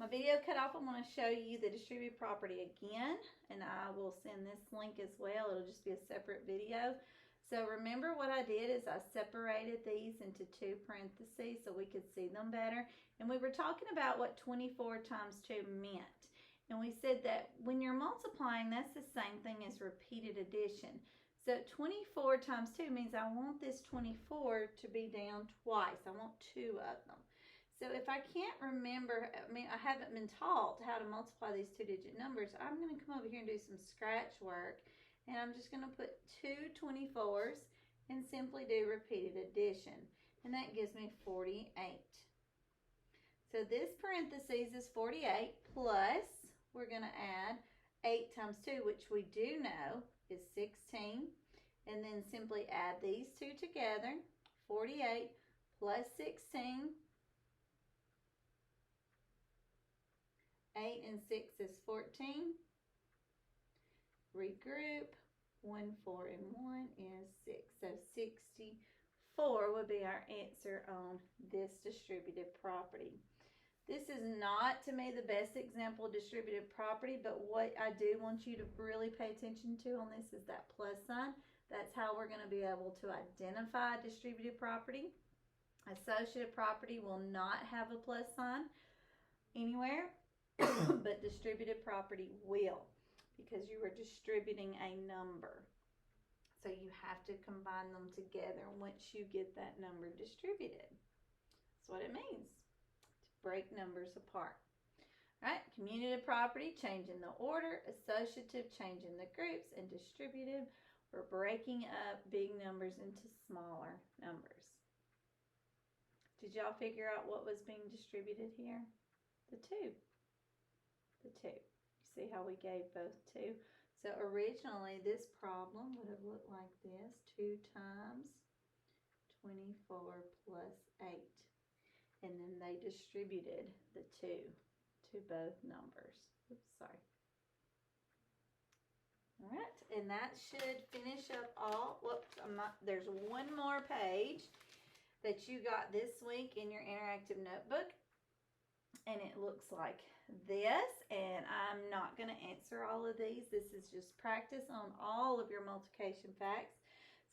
My video cut off. I'm going to show you the distributed property again, and I will send this link as well. It'll just be a separate video. So remember what I did is I separated these into 2 parentheses so we could see them better. And we were talking about what 24 times 2 meant. And we said that when you're multiplying, that's the same thing as repeated addition. So 24 times 2 means I want this 24 to be down twice. I want 2 of them. So if I can't remember, I haven't been taught how to multiply these 2-digit numbers, I'm going to come over here and do some scratch work. And I'm just going to put 2 24s and simply do repeated addition. And that gives me 48. So this parentheses is 48 plus, we're going to add 8 times 2, which we do know is 16. And then simply add these two together. 48 plus 16. 8 and 6 is 14. Regroup. 1, 4, and 1 is 6. So 64 would be our answer on this distributive property. This is not, to me, the best example of distributive property, but what I do want you to really pay attention to on this is that plus sign. That's how we're going to be able to identify distributive property. Associative property will not have a plus sign anywhere, but distributive property will, because you are distributing a number. So you have to combine them together once you get that number distributed. That's what it means, to break numbers apart. All right, commutative property, changing the order. Associative, changing the groups. And distributive, we're breaking up big numbers into smaller numbers. Did y'all figure out what was being distributed here? The 2. The 2. You see how we gave both 2? So originally this problem would have looked like this. 2 times 24 plus 8. And then they distributed the 2 to both numbers. Oops, sorry. All right, and that should finish up all. Whoops, there's one more page that you got this week in your interactive notebook. And it looks like this, and I'm not going to answer all of these. This is just practice on all of your multiplication facts.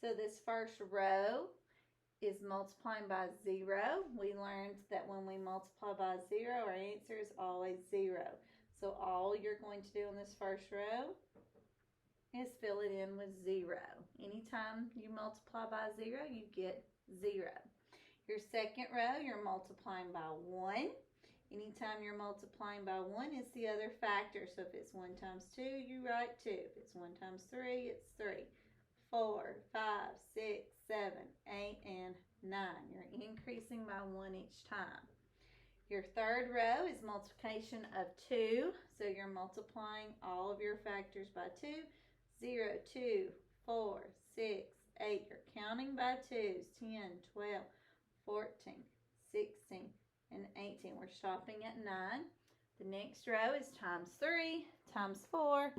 So this first row is multiplying by 0. We learned that when we multiply by 0, our answer is always 0. So all you're going to do in this first row is fill it in with 0. Anytime you multiply by 0, you get 0. Your second row, you're multiplying by 1. Anytime you're multiplying by 1, it's the other factor. So if it's 1 times 2, you write 2. If it's 1 times 3, it's 3. 4, 5, 6, 7, 8, and 9. You're increasing by 1 each time. Your third row is multiplication of 2. So you're multiplying all of your factors by 2. 0, 2, 4, 6, 8. You're counting by 2s. 10, 12, 14, 16, and 18. We're stopping at 9. The next row is times 3, times 4,